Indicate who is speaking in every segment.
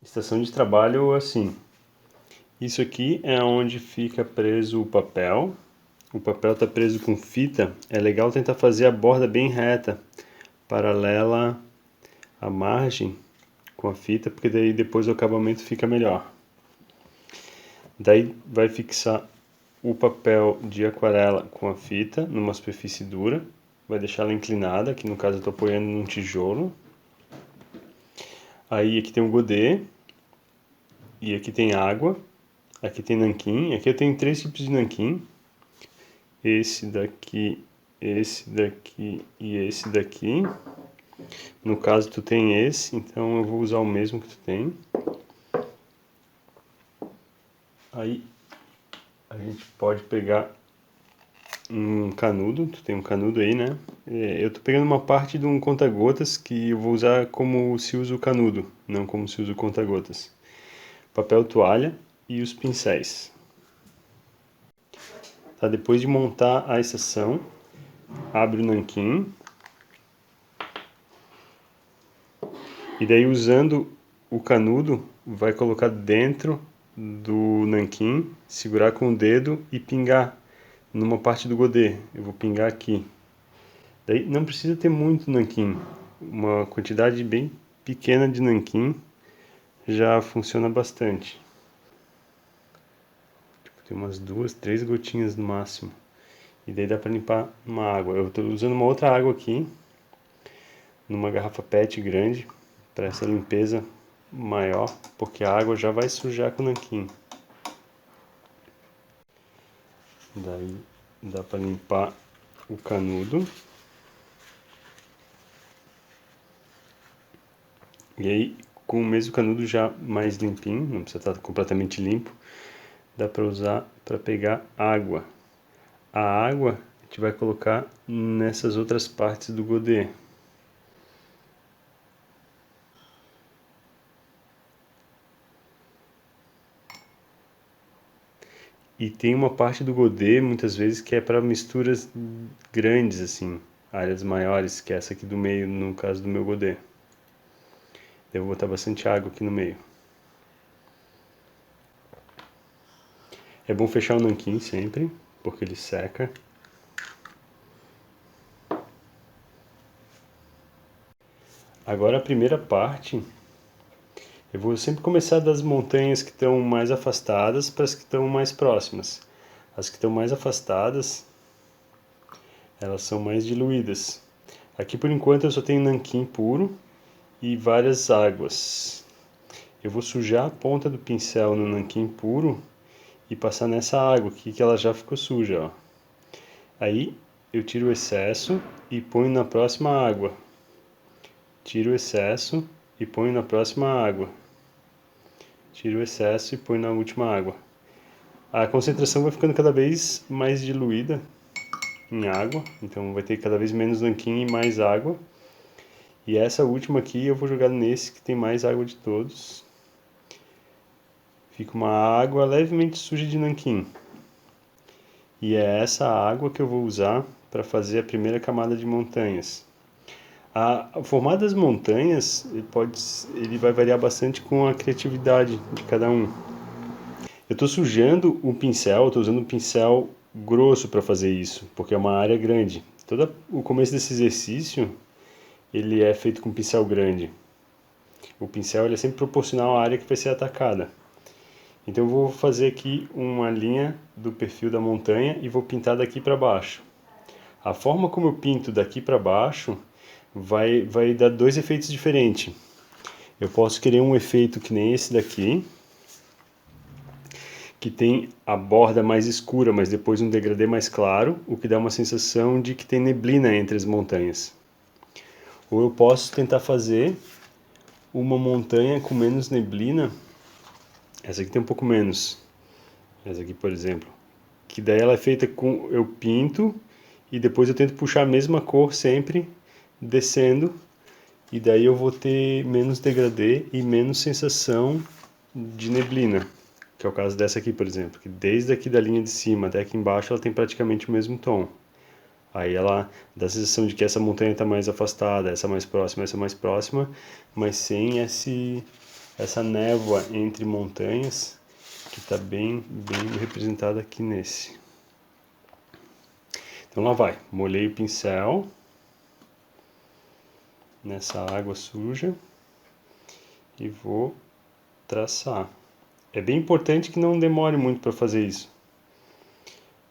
Speaker 1: Estação de trabalho assim. Isso aqui é onde fica preso o papel. O papel está preso com fita. É legal tentar fazer a borda bem reta, paralela à margem com a fita, porque daí depois o acabamento fica melhor. Daí vai fixar o papel de aquarela com a fita numa superfície dura. Vai deixar ela inclinada, que no caso eu estou apoiando num tijolo. Aí aqui tem um godê. E aqui tem água. Aqui tem nanquim. Aqui eu tenho 3 tipos de nanquim. Esse daqui e esse daqui. No caso tu tem esse, então eu vou usar o mesmo que tu tem. Aí a gente pode pegar um canudo, tu tem um canudo aí, né? Eu tô pegando uma parte de um conta-gotas que eu vou usar como se usa o canudo, não como se usa o conta-gotas. Papel toalha e os pincéis. Tá, depois de montar a estação, abre o nanquim. E daí usando o canudo, vai colocar dentro do nanquim, segurar com o dedo e pingar numa parte do godê. Eu vou pingar aqui. Daí não precisa ter muito nanquim. Uma quantidade bem pequena de nanquim já funciona bastante. Tem umas 2, 3 gotinhas no máximo. E daí dá para limpar uma água. Eu estou usando uma outra água aqui, numa garrafa PET grande, para essa limpeza maior, porque a água já vai sujar com o nanquim. Daí dá para limpar o canudo. E aí, com o mesmo canudo já mais limpinho, não precisa estar completamente limpo, dá para usar para pegar água. A água a gente vai colocar nessas outras partes do godê. E tem uma parte do godê, muitas vezes, que é para misturas grandes, assim, áreas maiores, que é essa aqui do meio, no caso do meu godê. Eu vou botar bastante água aqui no meio. É bom fechar o nanquim sempre, porque ele seca. Agora a primeira parte, eu vou sempre começar das montanhas que estão mais afastadas para as que estão mais próximas. As que estão mais afastadas, elas são mais diluídas. Aqui por enquanto eu só tenho nanquim puro e várias águas. Eu vou sujar a ponta do pincel no nanquim puro e passar nessa água aqui que ela já ficou suja, ó. Aí eu tiro o excesso e ponho na próxima água. Tiro o excesso e ponho na próxima água. Tiro o excesso e ponho na última água. A concentração vai ficando cada vez mais diluída em água, então vai ter cada vez menos nanquim e mais água. E essa última aqui eu vou jogar nesse que tem mais água de todos. Fica uma água levemente suja de nanquim. E é essa água que eu vou usar para fazer a primeira camada de montanhas. O formato das montanhas ele vai variar bastante com a criatividade de cada um. Eu estou sujando o pincel, estou usando um pincel grosso para fazer isso, porque é uma área grande. Todo o começo desse exercício ele é feito com pincel grande. O pincel ele é sempre proporcional à área que vai ser atacada. Então eu vou fazer aqui uma linha do perfil da montanha e vou pintar daqui para baixo. A forma como eu pinto daqui para baixo vai dar dois efeitos diferentes. Eu posso querer um efeito que nem esse daqui, que tem a borda mais escura, mas depois um degradê mais claro, o que dá uma sensação de que tem neblina entre as montanhas. Ou eu posso tentar fazer uma montanha com menos neblina. Essa aqui tem um pouco menos. Essa aqui, por exemplo. Que daí ela é feita com... eu pinto e depois eu tento puxar a mesma cor sempre, descendo. E daí eu vou ter menos degradê e menos sensação de neblina. Que é o caso dessa aqui, por exemplo. Que desde aqui da linha de cima até aqui embaixo ela tem praticamente o mesmo tom. Aí ela dá a sensação de que essa montanha está mais afastada, essa mais próxima, mas sem essa névoa entre montanhas que está bem representada aqui nesse. Então lá vai, molhei o pincel nessa água suja e vou traçar. É bem importante que não demore muito para fazer isso,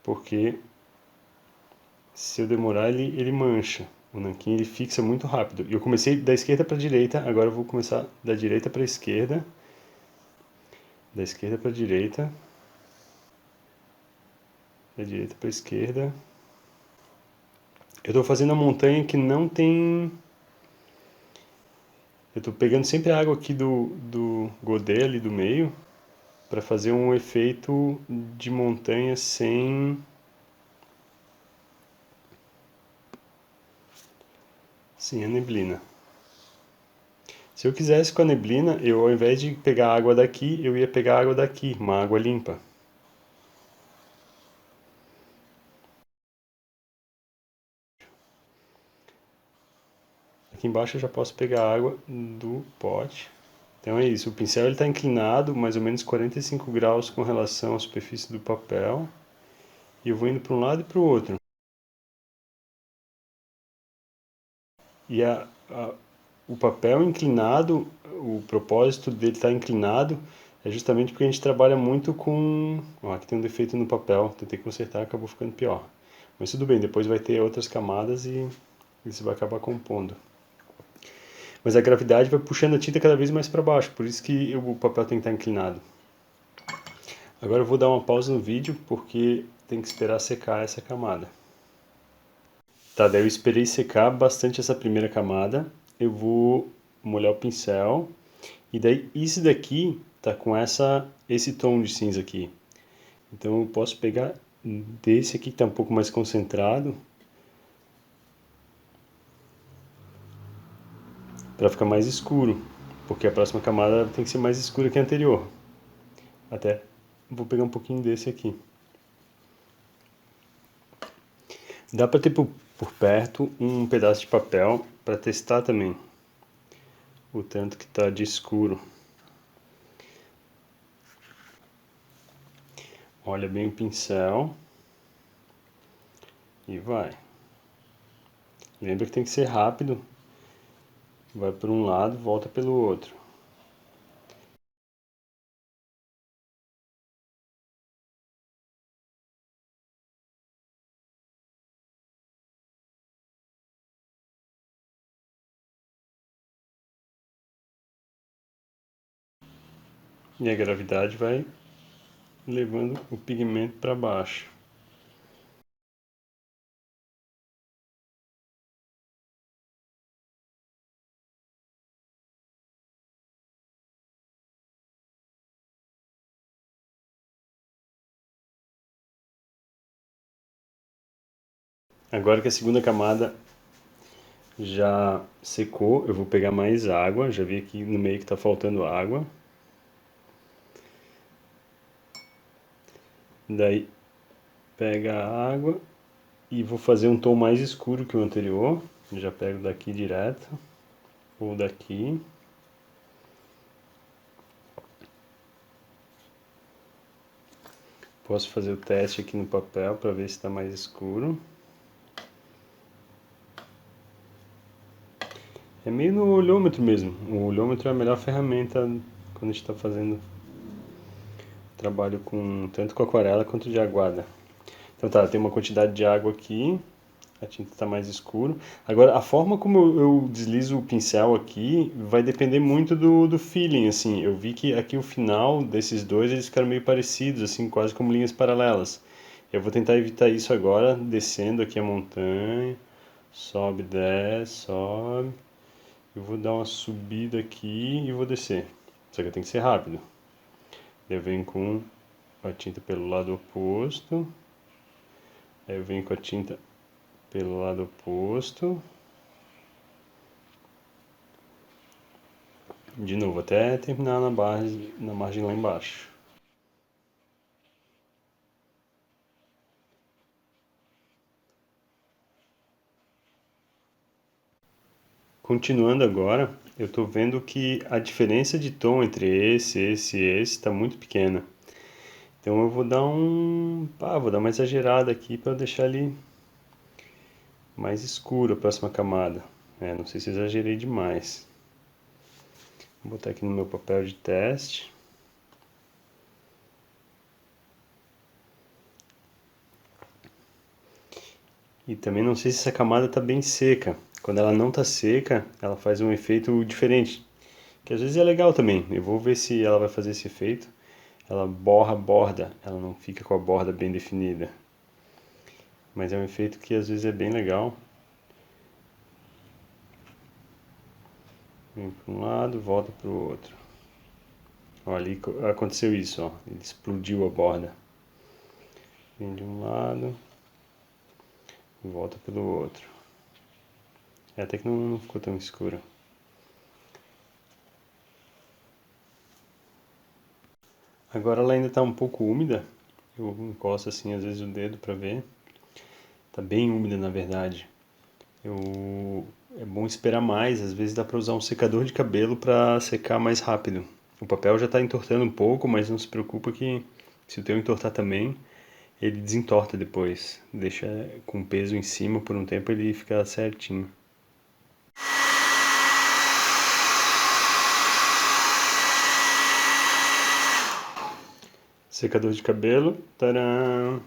Speaker 1: porque se eu demorar ele mancha. O nanquim ele fixa muito rápido. E eu comecei da esquerda para a direita, agora eu vou começar da direita para a esquerda, da esquerda para a direita, da direita para a esquerda. Eu estou fazendo a montanha que não tem. Eu estou pegando sempre a água aqui do godê ali do meio para fazer um efeito de montanha sem a neblina. Se eu quisesse com a neblina, eu ao invés de pegar a água daqui, eu ia pegar a água daqui, uma água limpa. Aqui embaixo eu já posso pegar a água do pote. Então é isso, o pincel está inclinado mais ou menos 45 graus com relação à superfície do papel. E eu vou indo para um lado e para o outro. E o papel inclinado, o propósito dele estar inclinado é justamente porque a gente trabalha muito com... Ó, aqui tem um defeito no papel, tentei consertar, acabou ficando pior. Mas tudo bem, depois vai ter outras camadas e isso vai acabar compondo. Mas a gravidade vai puxando a tinta cada vez mais para baixo, por isso que o papel tem que estar inclinado. Agora eu vou dar uma pausa no vídeo, porque tem que esperar secar essa camada. Tá, daí eu esperei secar bastante essa primeira camada. Eu vou molhar o pincel. E daí isso daqui tá com esse tom de cinza aqui. Então eu posso pegar desse aqui que tá um pouco mais concentrado, para ficar mais escuro. Porque a próxima camada tem que ser mais escura que a anterior. Até vou pegar um pouquinho desse aqui. Dá para ter por perto um pedaço de papel para testar também o tanto que está de escuro. Olha bem o pincel e vai. Lembra que tem que ser rápido. Vai por um lado, volta pelo outro. E a gravidade vai levando o pigmento para baixo. Agora que a segunda camada já secou, eu vou pegar mais água. Já vi aqui no meio que está faltando água. Daí pega a água e vou fazer um tom mais escuro que o anterior. Já pego daqui direto ou daqui. Posso fazer o teste aqui no papel para ver se está mais escuro. É meio no olhômetro mesmo. O olhômetro é a melhor ferramenta quando a gente está fazendo trabalho tanto com aquarela quanto de aguada. Então tá, tem uma quantidade de água aqui, a tinta está mais escuro. Agora, a forma como eu deslizo o pincel aqui vai depender muito do feeling, assim. Eu vi que aqui o final desses dois, eles ficaram meio parecidos, assim, quase como linhas paralelas. Eu vou tentar evitar isso agora, descendo aqui a montanha, sobe, desce, sobe. Eu vou dar uma subida aqui e vou descer. Só que tem que ser rápido. Eu venho com a tinta pelo lado oposto. Aí eu venho com a tinta pelo lado oposto. De novo, até terminar na margem lá embaixo. Continuando agora, eu estou vendo que a diferença de tom entre esse e esse está muito pequena. Então eu vou dar vou dar uma exagerada aqui para deixar ele mais escuro a próxima camada. Não sei se exagerei demais. Vou botar aqui no meu papel de teste. E também não sei se essa camada está bem seca. Quando ela não está seca, ela faz um efeito diferente, que às vezes é legal também. Eu vou ver se ela vai fazer esse efeito. Ela borra a borda, ela não fica com a borda bem definida. Mas é um efeito que às vezes é bem legal. Vem para um lado, volta para o outro. Ó, ali aconteceu isso, ó. Ele explodiu a borda. Vem de um lado, volta pelo outro. Até que não ficou tão escuro. Agora ela ainda está um pouco úmida. Eu encosto assim às vezes o dedo para ver. Tá bem úmida na verdade. É bom esperar mais, às vezes dá para usar um secador de cabelo para secar mais rápido. O papel já está entortando um pouco, mas não se preocupa que se o teu entortar também, ele desentorta depois. Deixa com peso em cima por um tempo, ele fica certinho. Secador de cabelo. Tcharam!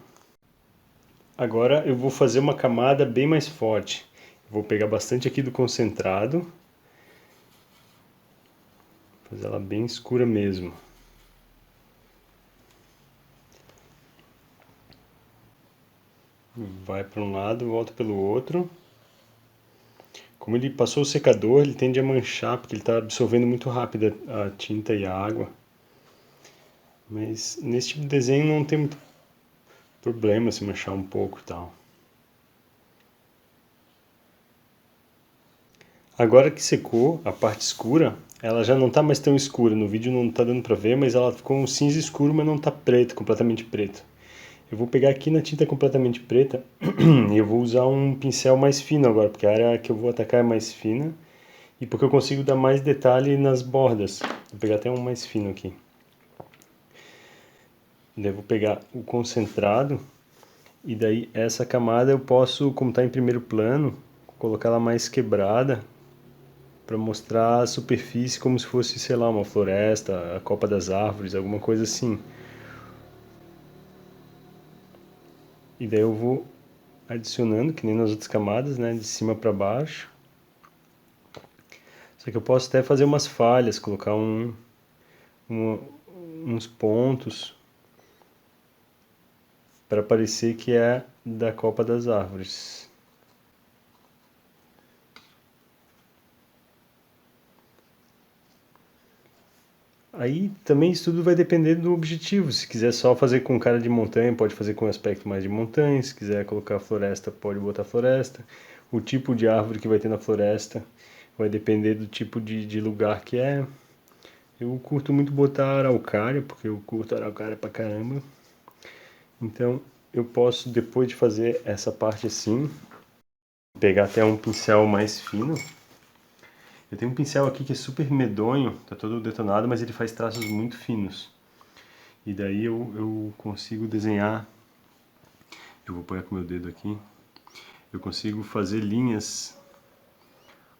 Speaker 1: Agora eu vou fazer uma camada bem mais forte. Vou pegar bastante aqui do concentrado. Fazer ela bem escura mesmo. Vai para um lado, volta pelo outro. Como ele passou o secador, ele tende a manchar, porque ele está absorvendo muito rápido a tinta e a água. Mas nesse tipo de desenho não tem muito problema se manchar um pouco e tal. Agora que secou a parte escura, ela já não está mais tão escura. No vídeo não está dando para ver, mas ela ficou um cinza escuro, mas não está preto, completamente preto. Eu vou pegar aqui na tinta completamente preta e eu vou usar um pincel mais fino agora, porque a área que eu vou atacar é mais fina e porque eu consigo dar mais detalhe nas bordas. Vou pegar até um mais fino aqui. Daí eu vou pegar o concentrado e daí essa camada eu posso, como está em primeiro plano, colocar ela mais quebrada para mostrar a superfície como se fosse, sei lá, uma floresta, a copa das árvores, alguma coisa assim. E daí eu vou adicionando, que nem nas outras camadas, né, de cima para baixo. Só que eu posso até fazer umas falhas, colocar uns pontos para parecer que é da copa das árvores. Aí também isso tudo vai depender do objetivo. Se quiser só fazer com cara de montanha, pode fazer com aspecto mais de montanha. Se quiser colocar floresta, pode botar floresta. O tipo de árvore que vai ter na floresta vai depender do tipo de lugar que é. Eu curto muito botar araucária, porque eu curto araucária pra caramba. Então eu posso, depois de fazer essa parte assim, pegar até um pincel mais fino. Eu tenho um pincel aqui que é super medonho, tá todo detonado, mas ele faz traços muito finos. E daí eu consigo desenhar, eu vou apoiar com o meu dedo aqui, eu consigo fazer linhas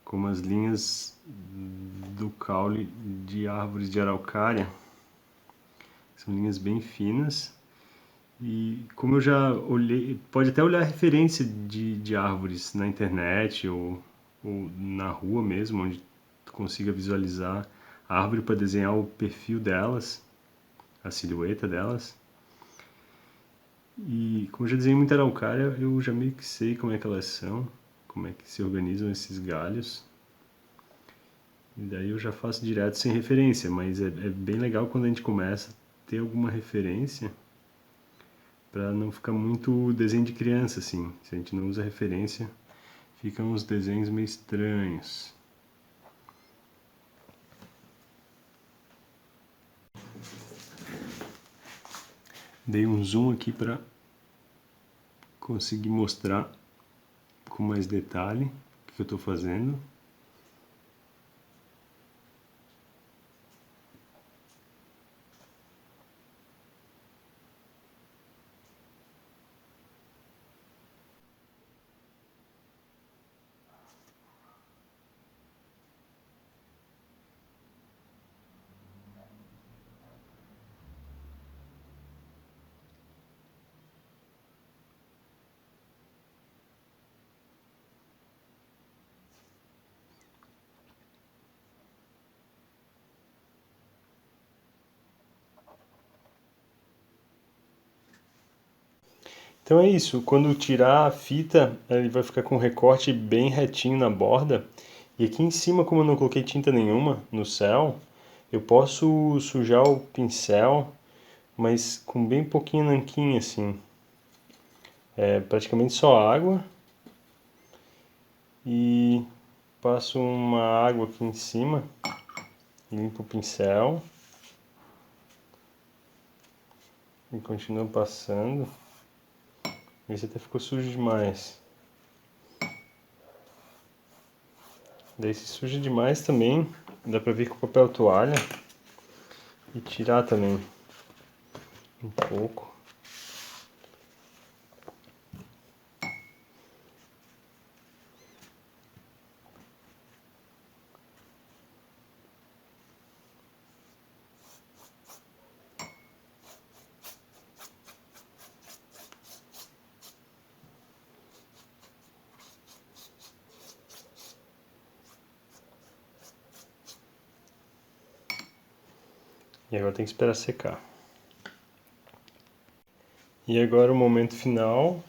Speaker 1: como as linhas do caule de árvores de araucária. São linhas bem finas. E como eu já olhei, pode até olhar referência de árvores na internet ou na rua mesmo, onde tu consiga visualizar a árvore para desenhar o perfil delas, a silhueta delas. E como eu já desenhei muita araucária, eu já meio que sei como é que elas são, como é que se organizam esses galhos. E daí eu já faço direto sem referência, mas é bem legal quando a gente começa a ter alguma referência, para não ficar muito desenho de criança assim. Se a gente não usa referência, ficam uns desenhos meio estranhos. Dei um zoom aqui para conseguir mostrar com mais detalhe o que eu estou fazendo. Então é isso, quando tirar a fita, ele vai ficar com um recorte bem retinho na borda. E aqui em cima, como eu não coloquei tinta nenhuma no céu, eu posso sujar o pincel, mas com bem pouquinho nanquim assim. É praticamente só água. E passo uma água aqui em cima, limpo o pincel. E continuo passando. Esse até ficou sujo demais. Daí se suja demais também, dá pra vir com papel toalha e tirar também um pouco. E agora tem que esperar secar. E agora o momento final,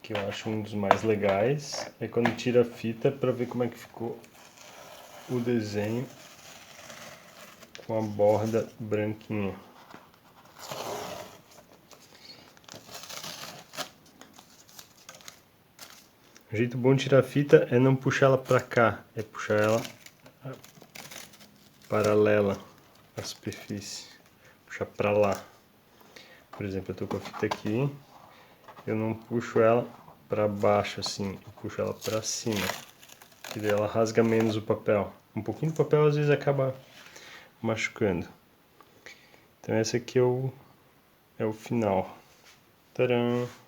Speaker 1: que eu acho um dos mais legais, é quando tira a fita para ver como é que ficou o desenho com a borda branquinha. O jeito bom de tirar a fita é não puxar ela para cá, é puxar ela paralela à superfície, puxar para lá. Por exemplo, eu tô com a fita aqui, eu não puxo ela para baixo assim, eu puxo ela para cima, que daí ela rasga menos o papel. Um pouquinho do papel às vezes acaba machucando. Então esse aqui é o final. Tcharam!